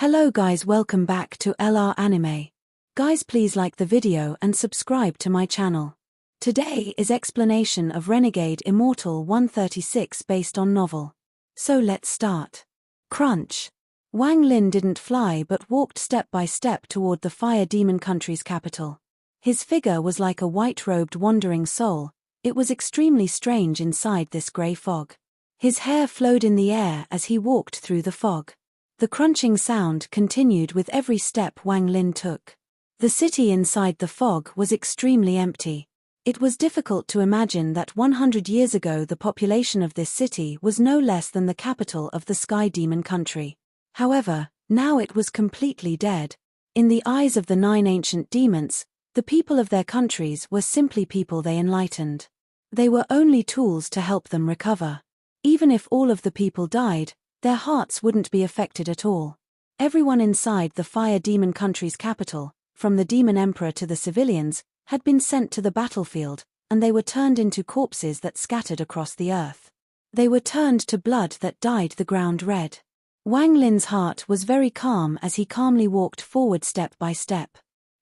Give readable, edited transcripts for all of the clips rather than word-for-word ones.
Hello guys, welcome back to LR Anime. Guys, please like the video and subscribe to my channel. Today is explanation of Renegade Immortal 136 based on novel. So let's start. Crunch. Wang Lin didn't fly but walked step by step toward the Fire Demon country's capital. His figure was like a white-robed wandering soul. It was extremely strange inside this grey fog. His hair flowed in the air as he walked through the fog. The crunching sound continued with every step Wang Lin took. The city inside the fog was extremely empty. It was difficult to imagine that 100 years ago the population of this city was no less than the capital of the Sky Demon country. However, now it was completely dead. In the eyes of the 9 ancient demons, the people of their countries were simply people they enlightened. They were only tools to help them recover. Even if all of the people died, their hearts wouldn't be affected at all. Everyone inside the Fire Demon country's capital, from the Demon Emperor to the civilians, had been sent to the battlefield, and they were turned into corpses that scattered across the earth. They were turned to blood that dyed the ground red. Wang Lin's heart was very calm as he calmly walked forward step by step.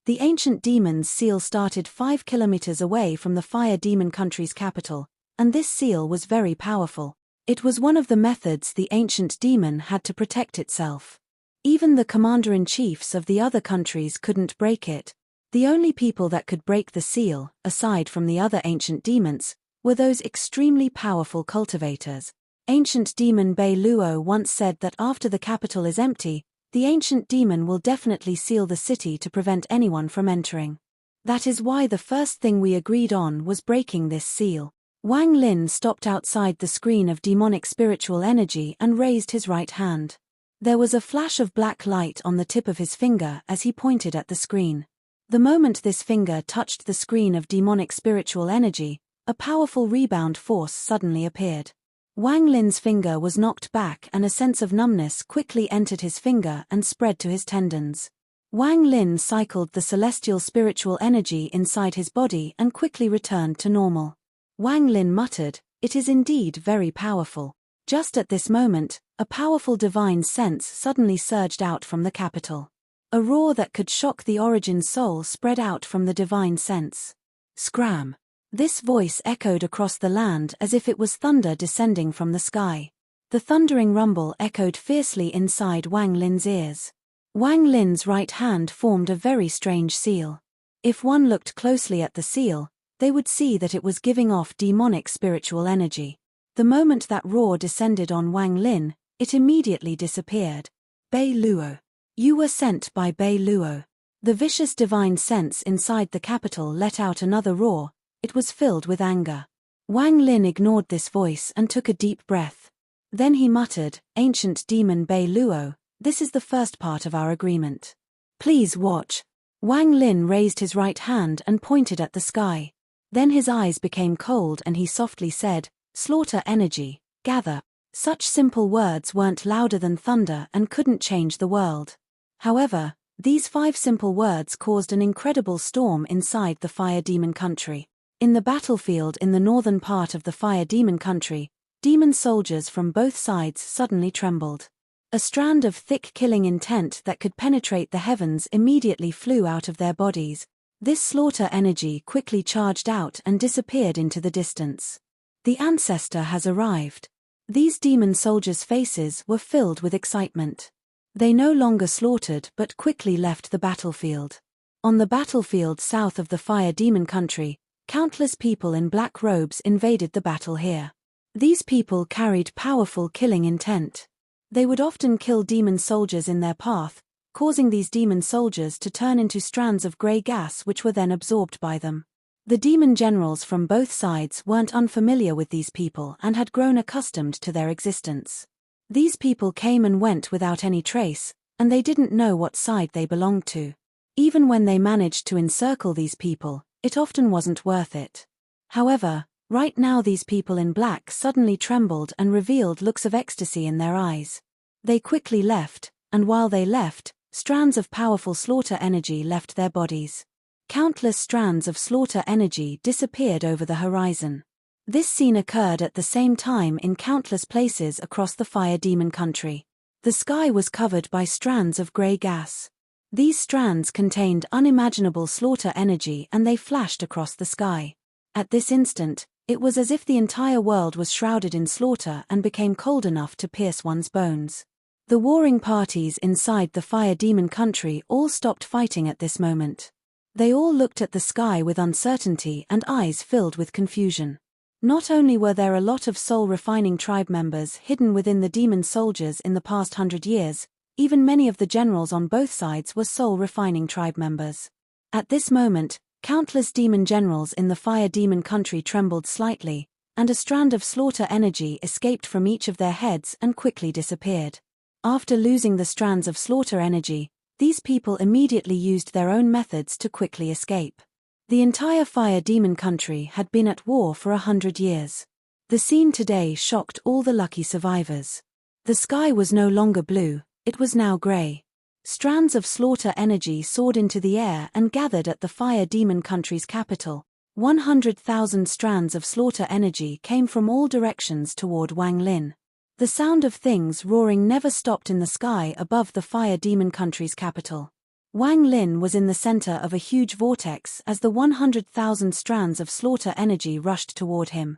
The ancient demon's seal started 5 kilometers away from the Fire Demon country's capital, and this seal was very powerful. It was one of the methods the ancient demon had to protect itself. Even the commander-in-chiefs of the other countries couldn't break it. The only people that could break the seal, aside from the other ancient demons, were those extremely powerful cultivators. Ancient demon Bei Luo once said that after the capital is empty, the ancient demon will definitely seal the city to prevent anyone from entering. That is why the first thing we agreed on was breaking this seal. Wang Lin stopped outside the screen of demonic spiritual energy and raised his right hand. There was a flash of black light on the tip of his finger as he pointed at the screen. The moment this finger touched the screen of demonic spiritual energy, a powerful rebound force suddenly appeared. Wang Lin's finger was knocked back and a sense of numbness quickly entered his finger and spread to his tendons. Wang Lin cycled the celestial spiritual energy inside his body and quickly returned to normal. Wang Lin muttered, "It is indeed very powerful." Just at this moment, a powerful divine sense suddenly surged out from the capital. A roar that could shock the origin soul spread out from the divine sense. Scram! This voice echoed across the land as if it was thunder descending from the sky. The thundering rumble echoed fiercely inside Wang Lin's ears. Wang Lin's right hand formed a very strange seal. If one looked closely at the seal, they would see that it was giving off demonic spiritual energy. The moment that roar descended on Wang Lin, it immediately disappeared. Bei Luo. You were sent by Bei Luo. The vicious divine sense inside the capital let out another roar. It was filled with anger. Wang Lin ignored this voice and took a deep breath. Then he muttered, "Ancient demon Bei Luo, this is the first part of our agreement. Please watch." Wang Lin raised his right hand and pointed at the sky. Then his eyes became cold and he softly said, "Slaughter energy, gather." Such simple words weren't louder than thunder and couldn't change the world. However, these 5 simple words caused an incredible storm inside the Fire Demon country. In the battlefield in the northern part of the Fire Demon country, demon soldiers from both sides suddenly trembled. A strand of thick killing intent that could penetrate the heavens immediately flew out of their bodies. This slaughter energy quickly charged out and disappeared into the distance. The ancestor has arrived. These demon soldiers' faces were filled with excitement. They no longer slaughtered but quickly left the battlefield. On the battlefield south of the Fire Demon country, countless people in black robes invaded the battle here. These people carried powerful killing intent. They would often kill demon soldiers in their path, causing these demon soldiers to turn into strands of grey gas which were then absorbed by them. The demon generals from both sides weren't unfamiliar with these people and had grown accustomed to their existence. These people came and went without any trace, and they didn't know what side they belonged to. Even when they managed to encircle these people, it often wasn't worth it. However, right now these people in black suddenly trembled and revealed looks of ecstasy in their eyes. They quickly left, and while they left, strands of powerful slaughter energy left their bodies. Countless strands of slaughter energy disappeared over the horizon. This scene occurred at the same time in countless places across the Fire Demon country. The sky was covered by strands of grey gas. These strands contained unimaginable slaughter energy and they flashed across the sky. At this instant, it was as if the entire world was shrouded in slaughter and became cold enough to pierce one's bones. The warring parties inside the Fire Demon country all stopped fighting at this moment. They all looked at the sky with uncertainty and eyes filled with confusion. Not only were there a lot of soul-refining tribe members hidden within the demon soldiers in the past 100 years, even many of the generals on both sides were soul-refining tribe members. At this moment, countless demon generals in the Fire Demon country trembled slightly, and a strand of slaughter energy escaped from each of their heads and quickly disappeared. After losing the strands of slaughter energy, these people immediately used their own methods to quickly escape. The entire Fire Demon country had been at war for 100 years. The scene today shocked all the lucky survivors. The sky was no longer blue, it was now grey. Strands of slaughter energy soared into the air and gathered at the Fire Demon country's capital. 100,000 strands of slaughter energy came from all directions toward Wang Lin. The sound of things roaring never stopped in the sky above the Fire Demon country's capital. Wang Lin was in the center of a huge vortex as the 100,000 strands of slaughter energy rushed toward him.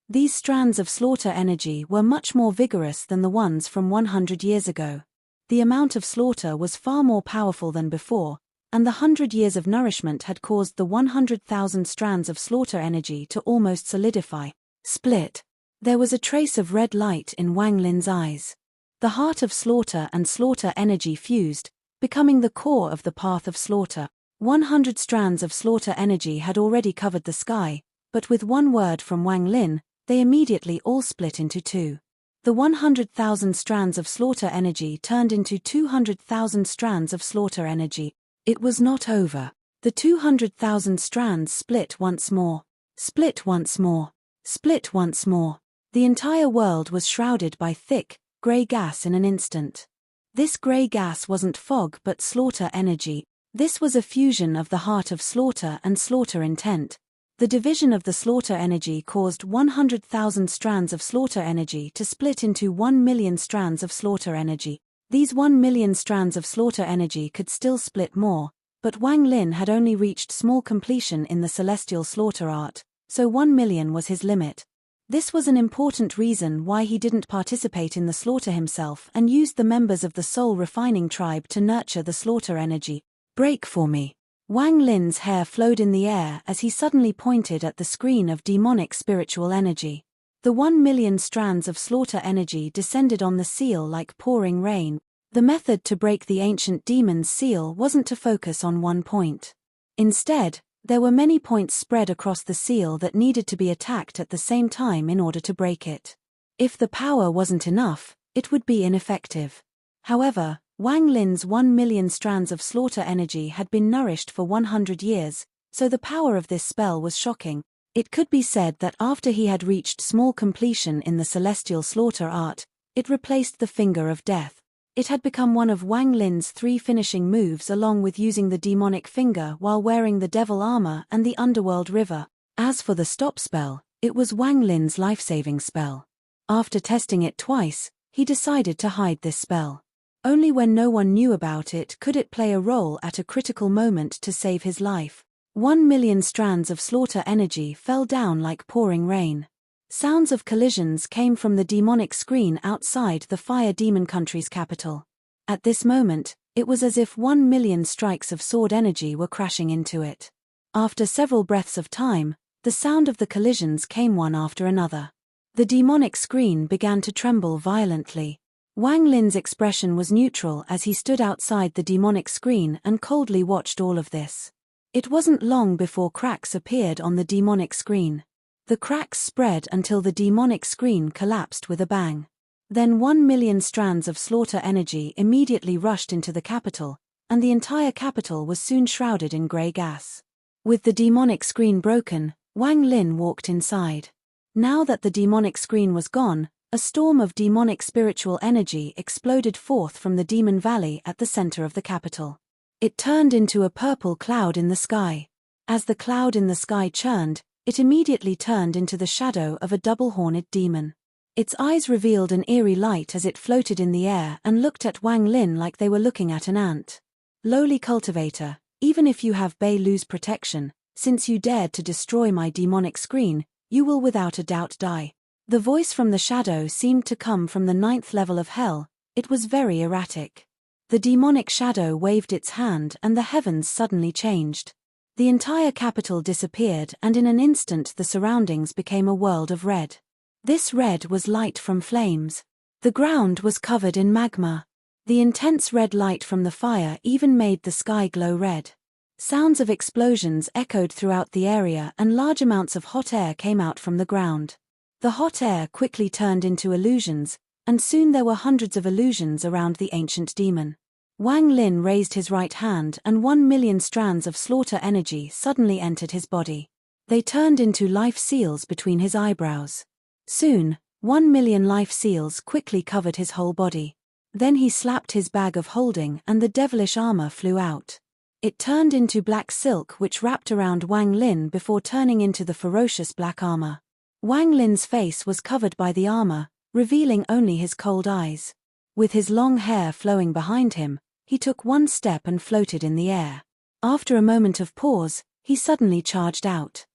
These strands of slaughter energy were much more vigorous than the ones from 100 years ago. The amount of slaughter was far more powerful than before, and the 100 years of nourishment had caused the 100,000 strands of slaughter energy to almost solidify, split. There was a trace of red light in Wang Lin's eyes. The heart of slaughter and slaughter energy fused, becoming the core of the path of slaughter. 100 strands of slaughter energy had already covered the sky, but with one word from Wang Lin, they immediately all split into two. The 100,000 strands of slaughter energy turned into 200,000 strands of slaughter energy. It was not over. The 200,000 strands split once more. Split once more. Split once more. The entire world was shrouded by thick, grey gas in an instant. This grey gas wasn't fog but slaughter energy. This was a fusion of the heart of slaughter and slaughter intent. The division of the slaughter energy caused 100,000 strands of slaughter energy to split into 1 million strands of slaughter energy. These 1 million strands of slaughter energy could still split more, but Wang Lin had only reached small completion in the celestial slaughter art, so 1 million was his limit. This was an important reason why he didn't participate in the slaughter himself and used the members of the soul refining tribe to nurture the slaughter energy. Break for me. Wang Lin's hair flowed in the air as he suddenly pointed at the screen of demonic spiritual energy. The 1 million strands of slaughter energy descended on the seal like pouring rain. The method to break the ancient demon's seal wasn't to focus on one point. Instead, there were many points spread across the seal that needed to be attacked at the same time in order to break it. If the power wasn't enough, it would be ineffective. However, Wang Lin's 1 million strands of slaughter energy had been nourished for 100 years, so the power of this spell was shocking. It could be said that after he had reached small completion in the celestial slaughter art, it replaced the finger of death. It had become one of Wang Lin's 3 finishing moves along with using the demonic finger while wearing the devil armor and the underworld river. As for the stop spell, it was Wang Lin's life-saving spell. After testing it twice, he decided to hide this spell. Only when no one knew about it could it play a role at a critical moment to save his life. 1 million strands of slaughter energy fell down like pouring rain. Sounds of collisions came from the demonic screen outside the Fire Demon country's capital. At this moment, it was as if 1 million strikes of sword energy were crashing into it. After several breaths of time, the sound of the collisions came one after another. The demonic screen began to tremble violently. Wang Lin's expression was neutral as he stood outside the demonic screen and coldly watched all of this. It wasn't long before cracks appeared on the demonic screen. The cracks spread until the demonic screen collapsed with a bang. Then 1 million strands of slaughter energy immediately rushed into the capital, and the entire capital was soon shrouded in grey gas. With the demonic screen broken, Wang Lin walked inside. Now that the demonic screen was gone, a storm of demonic spiritual energy exploded forth from the Demon Valley at the center of the capital. It turned into a purple cloud in the sky. As the cloud in the sky churned, it immediately turned into the shadow of a double-horned demon. Its eyes revealed an eerie light as it floated in the air and looked at Wang Lin like they were looking at an ant. Lowly cultivator, even if you have Bei Lu's protection, since you dared to destroy my demonic screen, you will without a doubt die. The voice from the shadow seemed to come from the 9th level of hell. It was very erratic. The demonic shadow waved its hand and the heavens suddenly changed. The entire capital disappeared and in an instant the surroundings became a world of red. This red was light from flames. The ground was covered in magma. The intense red light from the fire even made the sky glow red. Sounds of explosions echoed throughout the area and large amounts of hot air came out from the ground. The hot air quickly turned into illusions, and soon there were hundreds of illusions around the ancient demon. Wang Lin raised his right hand and 1,000,000 strands of slaughter energy suddenly entered his body. They turned into life seals between his eyebrows. Soon, 1,000,000 life seals quickly covered his whole body. Then he slapped his bag of holding and the devilish armor flew out. It turned into black silk which wrapped around Wang Lin before turning into the ferocious black armor. Wang Lin's face was covered by the armor, revealing only his cold eyes. With his long hair flowing behind him, he took one step and floated in the air. After a moment of pause, he suddenly charged out.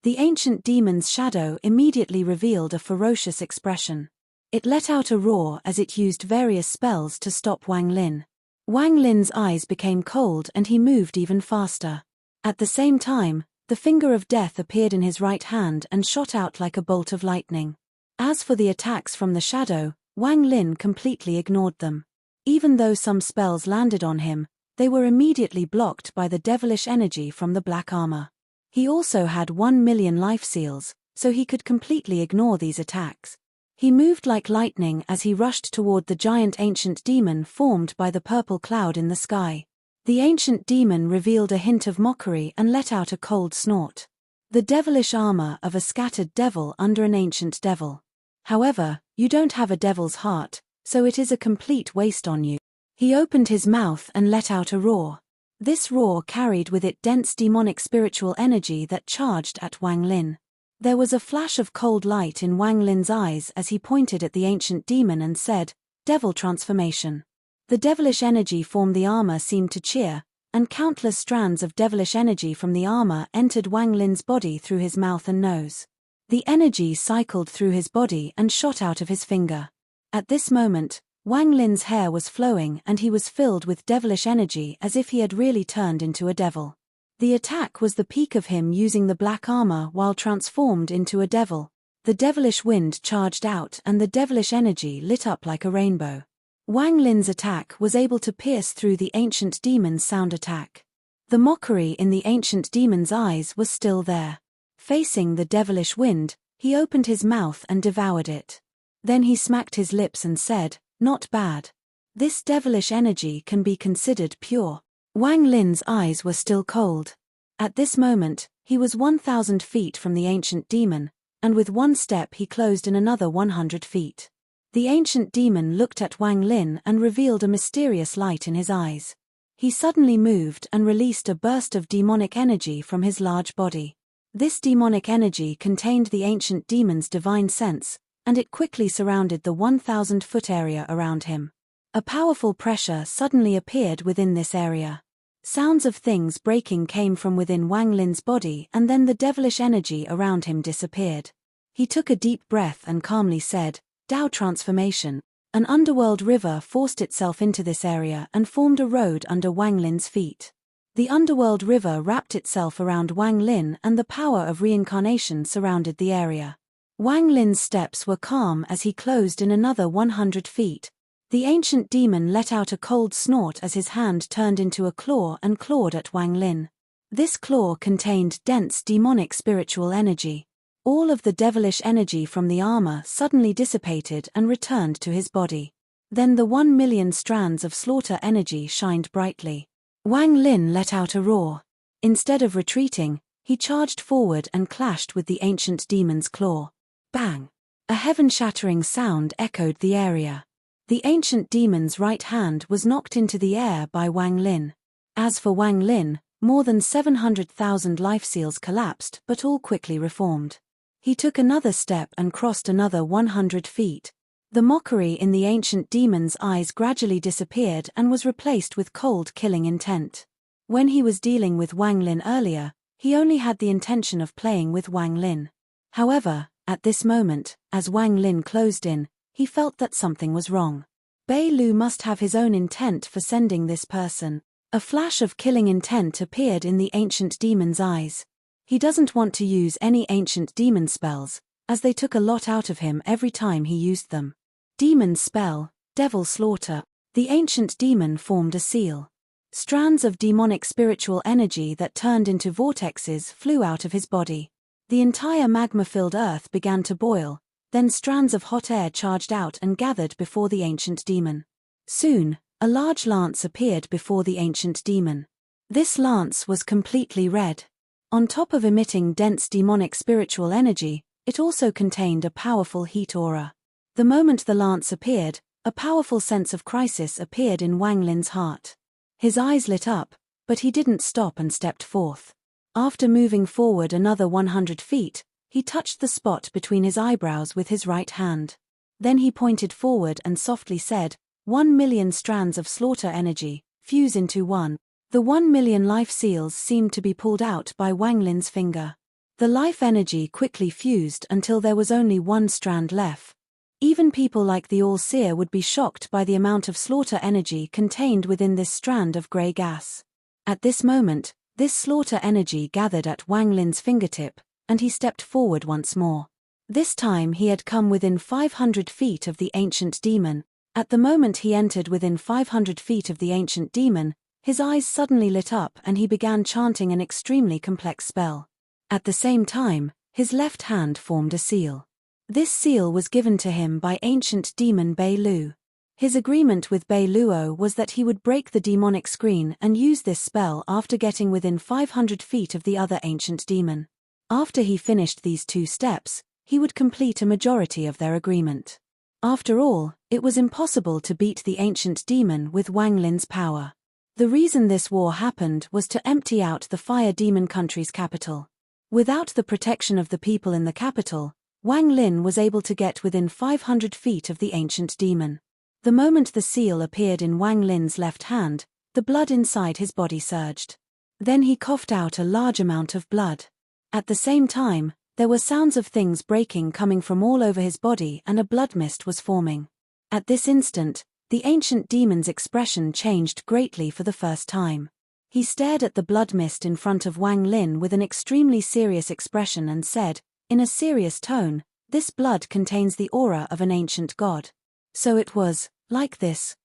The ancient demon's shadow immediately revealed a ferocious expression. It let out a roar as it used various spells to stop Wang Lin. Wang Lin's eyes became cold and he moved even faster. At the same time, the finger of death appeared in his right hand and shot out like a bolt of lightning. As for the attacks from the shadow, Wang Lin completely ignored them. Even though some spells landed on him, they were immediately blocked by the devilish energy from the black armor. He also had 1,000,000 life seals, so he could completely ignore these attacks. He moved like lightning as he rushed toward the giant ancient demon formed by the purple cloud in the sky. The ancient demon revealed a hint of mockery and let out a cold snort. The devilish armor of a scattered devil under an ancient devil. However, you don't have a devil's heart, so it is a complete waste on you. He opened his mouth and let out a roar. This roar carried with it dense demonic spiritual energy that charged at Wang Lin. There was a flash of cold light in Wang Lin's eyes as he pointed at the ancient demon and said, "Devil transformation." The devilish energy from the armor seemed to cheer, and countless strands of devilish energy from the armor entered Wang Lin's body through his mouth and nose. The energy cycled through his body and shot out of his finger. At this moment, Wang Lin's hair was flowing and he was filled with devilish energy as if he had really turned into a devil. The attack was the peak of him using the black armor while transformed into a devil. The devilish wind charged out and the devilish energy lit up like a rainbow. Wang Lin's attack was able to pierce through the ancient demon's sound attack. The mockery in the ancient demon's eyes was still there. Facing the devilish wind, he opened his mouth and devoured it. Then he smacked his lips and said, "Not bad. This devilish energy can be considered pure." Wang Lin's eyes were still cold. At this moment, he was 1,000 feet from the ancient demon, and with one step he closed in another 100 feet. The ancient demon looked at Wang Lin and revealed a mysterious light in his eyes. He suddenly moved and released a burst of demonic energy from his large body. This demonic energy contained the ancient demon's divine sense, and it quickly surrounded the 1,000-foot area around him. A powerful pressure suddenly appeared within this area. Sounds of things breaking came from within Wang Lin's body and then the devilish energy around him disappeared. He took a deep breath and calmly said, "Dao transformation." An underworld river forced itself into this area and formed a road under Wang Lin's feet. The underworld river wrapped itself around Wang Lin and the power of reincarnation surrounded the area. Wang Lin's steps were calm as he closed in another 100 feet. The ancient demon let out a cold snort as his hand turned into a claw and clawed at Wang Lin. This claw contained dense demonic spiritual energy. All of the devilish energy from the armor suddenly dissipated and returned to his body. Then the 1,000,000 strands of slaughter energy shined brightly. Wang Lin let out a roar. Instead of retreating, he charged forward and clashed with the ancient demon's claw. Bang! A heaven-shattering sound echoed the area. The ancient demon's right hand was knocked into the air by Wang Lin. As for Wang Lin, more than 700,000 life seals collapsed but all quickly reformed. He took another step and crossed another 100 feet. The mockery in the ancient demon's eyes gradually disappeared and was replaced with cold, killing intent. When he was dealing with Wang Lin earlier, he only had the intention of playing with Wang Lin. However, at this moment, as Wang Lin closed in, he felt that something was wrong. Bei Lu must have his own intent for sending this person. A flash of killing intent appeared in the ancient demon's eyes. He doesn't want to use any ancient demon spells, as they took a lot out of him every time he used them. Demon spell, Devil Slaughter. The ancient demon formed a seal. Strands of demonic spiritual energy that turned into vortexes flew out of his body. The entire magma-filled earth began to boil, then strands of hot air charged out and gathered before the ancient demon. Soon, a large lance appeared before the ancient demon. This lance was completely red. On top of emitting dense demonic spiritual energy, it also contained a powerful heat aura. The moment the lance appeared, a powerful sense of crisis appeared in Wang Lin's heart. His eyes lit up, but he didn't stop and stepped forth. After moving forward another 100 feet, he touched the spot between his eyebrows with his right hand. Then he pointed forward and softly said, 1,000,000 strands of slaughter energy, fuse into one. The 1,000,000 life seals seemed to be pulled out by Wang Lin's finger. The life energy quickly fused until there was only one strand left. Even people like the All-Seer would be shocked by the amount of slaughter energy contained within this strand of grey gas. At this moment, this slaughter energy gathered at Wang Lin's fingertip, and he stepped forward once more. This time he had come within 500 feet of the ancient demon. At the moment he entered within 500 feet of the ancient demon, his eyes suddenly lit up and he began chanting an extremely complex spell. At the same time, his left hand formed a seal. This seal was given to him by ancient demon Bei Lu. His agreement with Bei Luo was that he would break the demonic screen and use this spell after getting within 500 feet of the other ancient demon. After he finished these 2 steps, he would complete a majority of their agreement. After all, it was impossible to beat the ancient demon with Wang Lin's power. The reason this war happened was to empty out the Fire Demon country's capital. Without the protection of the people in the capital, Wang Lin was able to get within 500 feet of the ancient demon. The moment the seal appeared in Wang Lin's left hand, the blood inside his body surged. Then he coughed out a large amount of blood. At the same time, there were sounds of things breaking coming from all over his body and a blood mist was forming. At this instant, the ancient demon's expression changed greatly for the first time. He stared at the blood mist in front of Wang Lin with an extremely serious expression and said, in a serious tone, "This blood contains the aura of an ancient god. So it was, like this,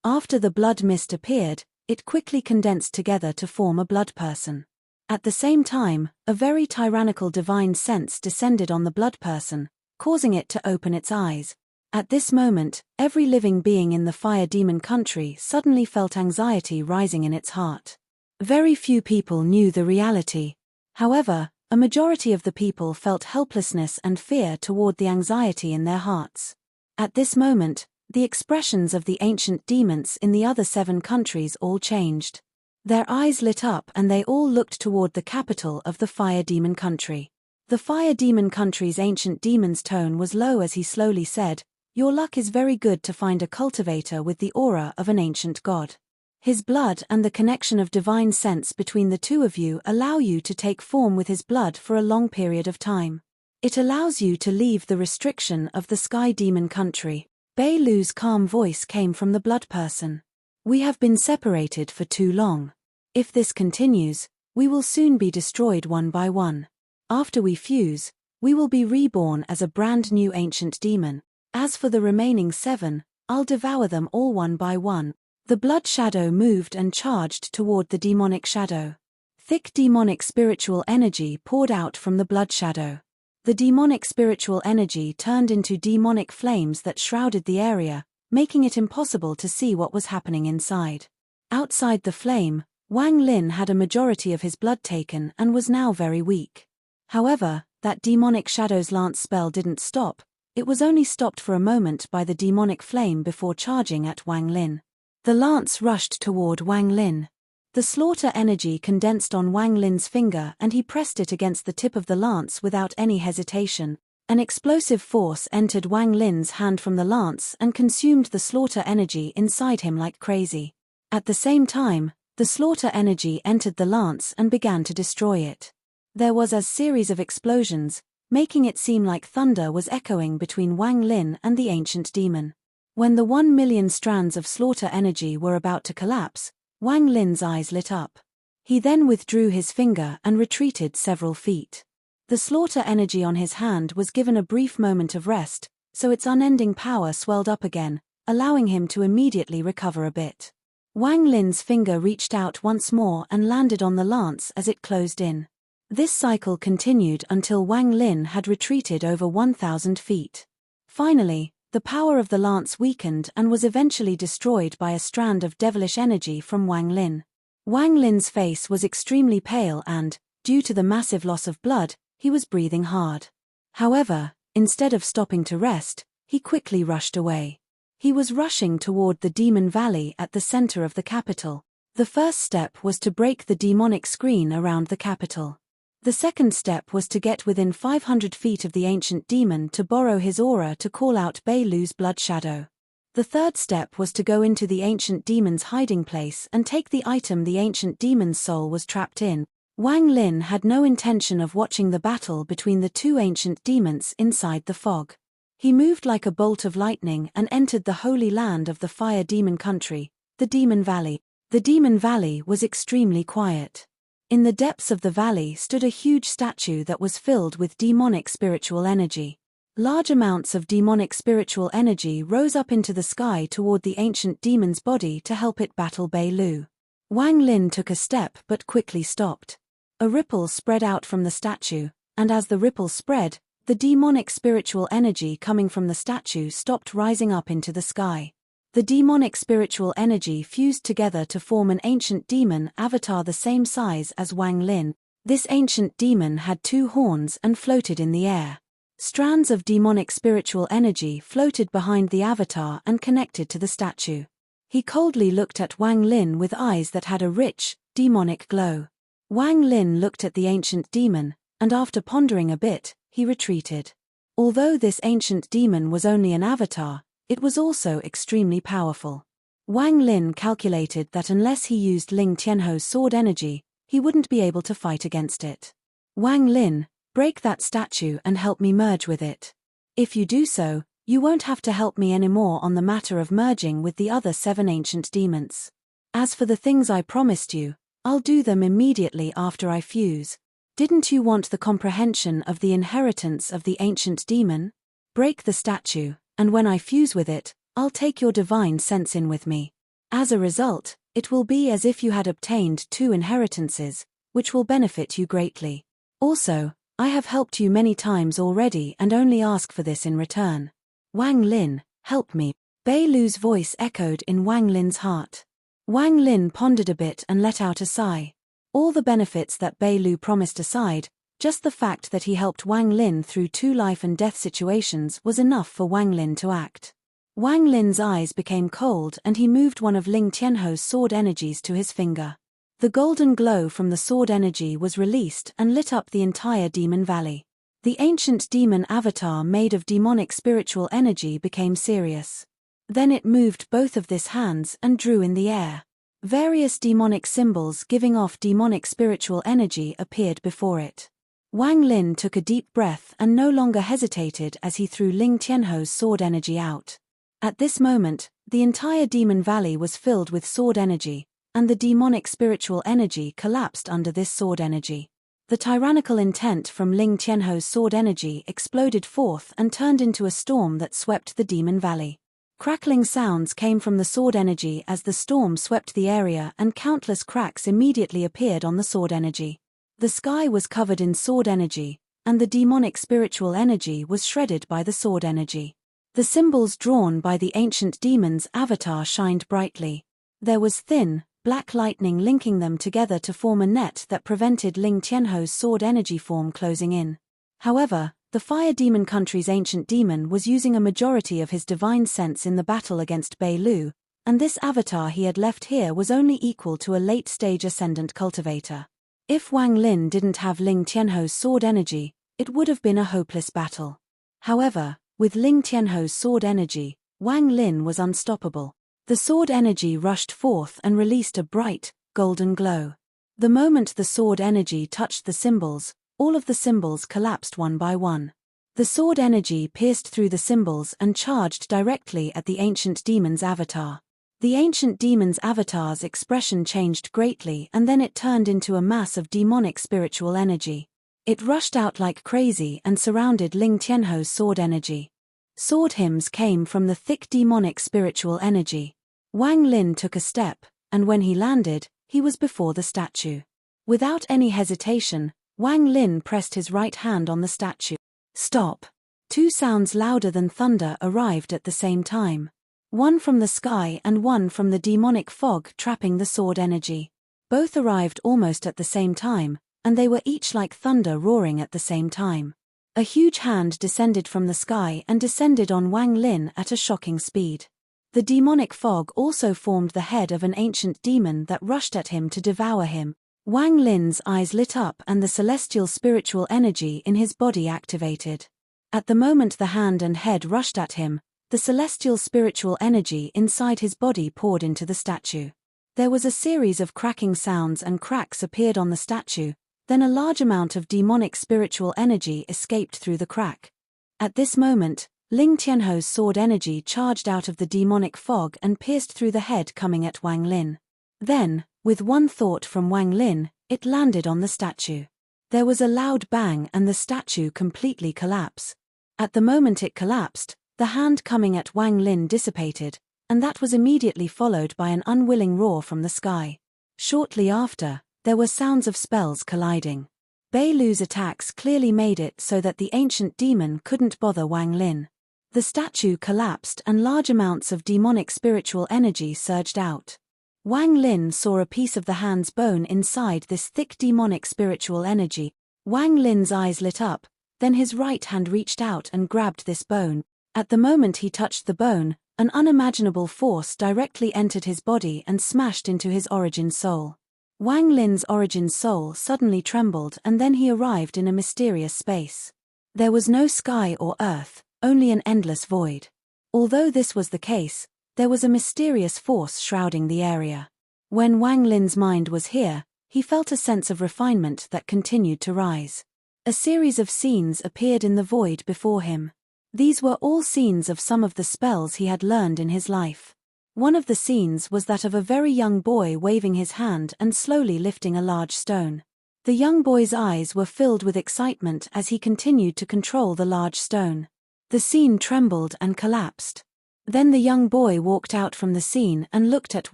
After the blood mist appeared, it quickly condensed together to form a blood person. At the same time, a very tyrannical divine sense descended on the blood person, causing it to open its eyes. At this moment, every living being in the Fire Demon country suddenly felt anxiety rising in its heart. Very few people knew the reality. However, a majority of the people felt helplessness and fear toward the anxiety in their hearts. At this moment, the expressions of the ancient demons in the other 7 countries all changed. Their eyes lit up and they all looked toward the capital of the Fire Demon country. The Fire Demon country's ancient demon's tone was low as he slowly said, "Your luck is very good to find a cultivator with the aura of an ancient god. His blood and the connection of divine sense between the two of you allow you to take form with his blood for a long period of time. It allows you to leave the restriction of the Sky Demon country." Bei Lu's calm voice came from the blood person. "We have been separated for too long. If this continues, we will soon be destroyed one by one. After we fuse, we will be reborn as a brand new ancient demon. As for the remaining 7, I'll devour them all one by one." The blood shadow moved and charged toward the demonic shadow. Thick demonic spiritual energy poured out from the blood shadow. The demonic spiritual energy turned into demonic flames that shrouded the area, making it impossible to see what was happening inside. Outside the flame, Wang Lin had a majority of his blood taken and was now very weak. However, that demonic shadow's lance spell didn't stop. It was only stopped for a moment by the demonic flame before charging at Wang Lin. The lance rushed toward Wang Lin. The slaughter energy condensed on Wang Lin's finger and he pressed it against the tip of the lance without any hesitation. An explosive force entered Wang Lin's hand from the lance and consumed the slaughter energy inside him like crazy. At the same time, the slaughter energy entered the lance and began to destroy it. There was a series of explosions, making it seem like thunder was echoing between Wang Lin and the ancient demon. When the 1 million strands of slaughter energy were about to collapse, Wang Lin's eyes lit up. He then withdrew his finger and retreated several feet. The slaughter energy on his hand was given a brief moment of rest, so its unending power swelled up again, allowing him to immediately recover a bit. Wang Lin's finger reached out once more and landed on the lance as it closed in. This cycle continued until Wang Lin had retreated over 1,000 feet. Finally, the power of the lance weakened and was eventually destroyed by a strand of devilish energy from Wang Lin. Wang Lin's face was extremely pale and, due to the massive loss of blood, he was breathing hard. However, instead of stopping to rest, he quickly rushed away. He was rushing toward the Demon Valley at the center of the capital. The first step was to break the demonic screen around the capital. The second step was to get within 500 feet of the ancient demon to borrow his aura to call out Bei Lu's blood shadow. The third step was to go into the ancient demon's hiding place and take the item the ancient demon's soul was trapped in. Wang Lin had no intention of watching the battle between the two ancient demons inside the fog. He moved like a bolt of lightning and entered the holy land of the fire demon country, the Demon Valley. The Demon Valley was extremely quiet. In the depths of the valley stood a huge statue that was filled with demonic spiritual energy. Large amounts of demonic spiritual energy rose up into the sky toward the ancient demon's body to help it battle Bei Lu. Wang Lin took a step but quickly stopped. A ripple spread out from the statue, and as the ripple spread, the demonic spiritual energy coming from the statue stopped rising up into the sky. The demonic spiritual energy fused together to form an ancient demon avatar the same size as Wang Lin. This ancient demon had 2 horns and floated in the air. Strands of demonic spiritual energy floated behind the avatar and connected to the statue. He coldly looked at Wang Lin with eyes that had a rich, demonic glow. Wang Lin looked at the ancient demon, and after pondering a bit, he retreated. Although this ancient demon was only an avatar, it was also extremely powerful. Wang Lin calculated that unless he used Ling Tianho's sword energy, he wouldn't be able to fight against it. Wang Lin, break that statue and help me merge with it. If you do so, you won't have to help me anymore on the matter of merging with the other 7 ancient demons. As for the things I promised you, I'll do them immediately after I fuse. Didn't you want the comprehension of the inheritance of the ancient demon? Break the statue, and when I fuse with it, I'll take your divine sense in with me. As a result, it will be as if you had obtained 2 inheritances, which will benefit you greatly. Also, I have helped you many times already and only ask for this in return. Wang Lin, help me. Bei Lu's voice echoed in Wang Lin's heart. Wang Lin pondered a bit and let out a sigh. All the benefits that Bei Lu promised aside, just the fact that he helped Wang Lin through 2 life and death situations was enough for Wang Lin to act. Wang Lin's eyes became cold and he moved one of Ling Tianho's sword energies to his finger. The golden glow from the sword energy was released and lit up the entire Demon Valley. The ancient demon avatar made of demonic spiritual energy became serious. Then it moved both of his hands and drew in the air. Various demonic symbols giving off demonic spiritual energy appeared before it. Wang Lin took a deep breath and no longer hesitated as he threw Ling Tianho's sword energy out. At this moment, the entire Demon Valley was filled with sword energy, and the demonic spiritual energy collapsed under this sword energy. The tyrannical intent from Ling Tianho's sword energy exploded forth and turned into a storm that swept the Demon Valley. Crackling sounds came from the sword energy as the storm swept the area and countless cracks immediately appeared on the sword energy. The sky was covered in sword energy, and the demonic spiritual energy was shredded by the sword energy. The symbols drawn by the ancient demon's avatar shined brightly. There was thin, black lightning linking them together to form a net that prevented Ling Tianho's sword energy form closing in. However, the Fire Demon Country's ancient demon was using a majority of his divine sense in the battle against Bei Lu, and this avatar he had left here was only equal to a late-stage ascendant cultivator. If Wang Lin didn't have Ling Tianho's sword energy, it would have been a hopeless battle. However, with Ling Tianho's sword energy, Wang Lin was unstoppable. The sword energy rushed forth and released a bright, golden glow. The moment the sword energy touched the symbols, all of the symbols collapsed one by one. The sword energy pierced through the symbols and charged directly at the ancient demon's avatar. The ancient demon's avatar's expression changed greatly, and then it turned into a mass of demonic spiritual energy. It rushed out like crazy and surrounded Ling Tianho's sword energy. Sword hymns came from the thick demonic spiritual energy. Wang Lin took a step, and when he landed, he was before the statue. Without any hesitation, Wang Lin pressed his right hand on the statue. Stop! Two sounds louder than thunder arrived at the same time. One from the sky and one from the demonic fog trapping the sword energy. Both arrived almost at the same time, and they were each like thunder roaring at the same time. A huge hand descended from the sky and descended on Wang Lin at a shocking speed. The demonic fog also formed the head of an ancient demon that rushed at him to devour him. Wang Lin's eyes lit up and the celestial spiritual energy in his body activated. At the moment the hand and head rushed at him, the celestial spiritual energy inside his body poured into the statue. There was a series of cracking sounds and cracks appeared on the statue, then a large amount of demonic spiritual energy escaped through the crack. At this moment, Ling Tianho's sword energy charged out of the demonic fog and pierced through the head coming at Wang Lin. Then, with one thought from Wang Lin, it landed on the statue. There was a loud bang and the statue completely collapsed. At the moment it collapsed, the hand coming at Wang Lin dissipated, and that was immediately followed by an unwilling roar from the sky. Shortly after, there were sounds of spells colliding. Bei Lu's attacks clearly made it so that the ancient demon couldn't bother Wang Lin. The statue collapsed and large amounts of demonic spiritual energy surged out. Wang Lin saw a piece of the hand's bone inside this thick demonic spiritual energy. Wang Lin's eyes lit up, then his right hand reached out and grabbed this bone. At the moment he touched the bone, an unimaginable force directly entered his body and smashed into his origin soul. Wang Lin's origin soul suddenly trembled and then he arrived in a mysterious space. There was no sky or earth, only an endless void. Although this was the case, there was a mysterious force shrouding the area. When Wang Lin's mind was here, he felt a sense of refinement that continued to rise. A series of scenes appeared in the void before him. These were all scenes of some of the spells he had learned in his life. One of the scenes was that of a very young boy waving his hand and slowly lifting a large stone. The young boy's eyes were filled with excitement as he continued to control the large stone. The scene trembled and collapsed. Then the young boy walked out from the scene and looked at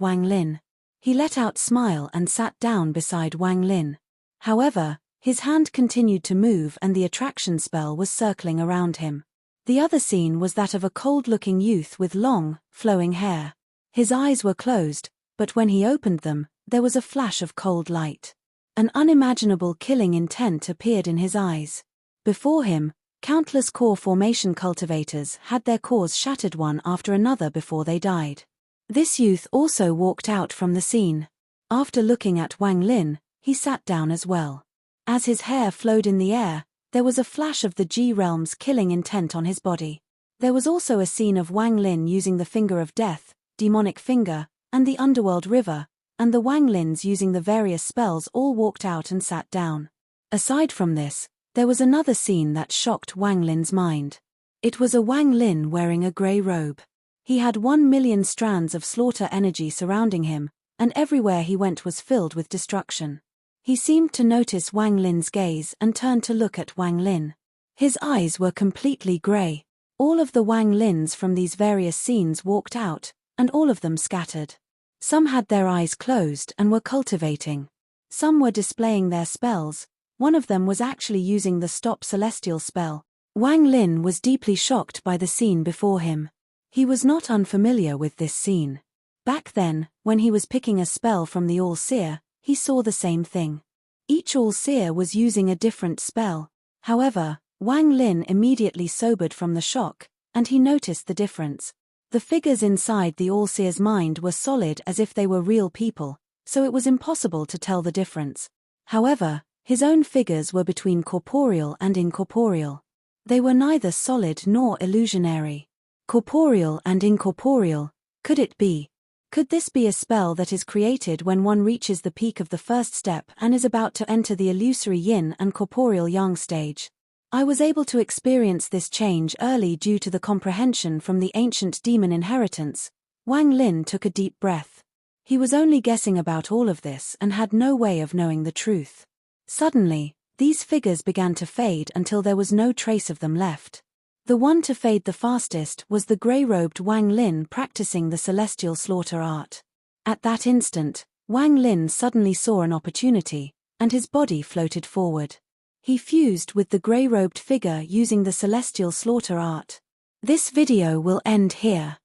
Wang Lin. He let out a smile and sat down beside Wang Lin. However, his hand continued to move and the attraction spell was circling around him. The other scene was that of a cold-looking youth with long, flowing hair. His eyes were closed, but when he opened them, there was a flash of cold light. An unimaginable killing intent appeared in his eyes. Before him, countless core formation cultivators had their cores shattered one after another before they died. This youth also walked out from the scene. After looking at Wang Lin, he sat down as well. As his hair flowed in the air, there was a flash of the G realm's killing intent on his body. There was also a scene of Wang Lin using the Finger of Death, Demonic Finger, and the Underworld River, and the Wang Lins using the various spells all walked out and sat down. Aside from this, there was another scene that shocked Wang Lin's mind. It was a Wang Lin wearing a grey robe. He had 1,000,000 strands of slaughter energy surrounding him, and everywhere he went was filled with destruction. He seemed to notice Wang Lin's gaze and turned to look at Wang Lin. His eyes were completely grey. All of the Wang Lins from these various scenes walked out, and all of them scattered. Some had their eyes closed and were cultivating. Some were displaying their spells. One of them was actually using the Stop Celestial spell. Wang Lin was deeply shocked by the scene before him. He was not unfamiliar with this scene. Back then, when he was picking a spell from the All-Seer, he saw the same thing. Each All-Seer was using a different spell. However, Wang Lin immediately sobered from the shock, and he noticed the difference. The figures inside the All-Seer's mind were solid as if they were real people, so it was impossible to tell the difference. However, his own figures were between corporeal and incorporeal. They were neither solid nor illusionary. Corporeal and incorporeal, could it be? Could this be a spell that is created when one reaches the peak of the first step and is about to enter the illusory yin and corporeal yang stage? I was able to experience this change early due to the comprehension from the ancient demon inheritance. Wang Lin took a deep breath. He was only guessing about all of this and had no way of knowing the truth. Suddenly, these figures began to fade until there was no trace of them left. The one to fade the fastest was the grey-robed Wang Lin practicing the celestial slaughter art. At that instant, Wang Lin suddenly saw an opportunity, and his body floated forward. He fused with the grey-robed figure using the celestial slaughter art. This video will end here.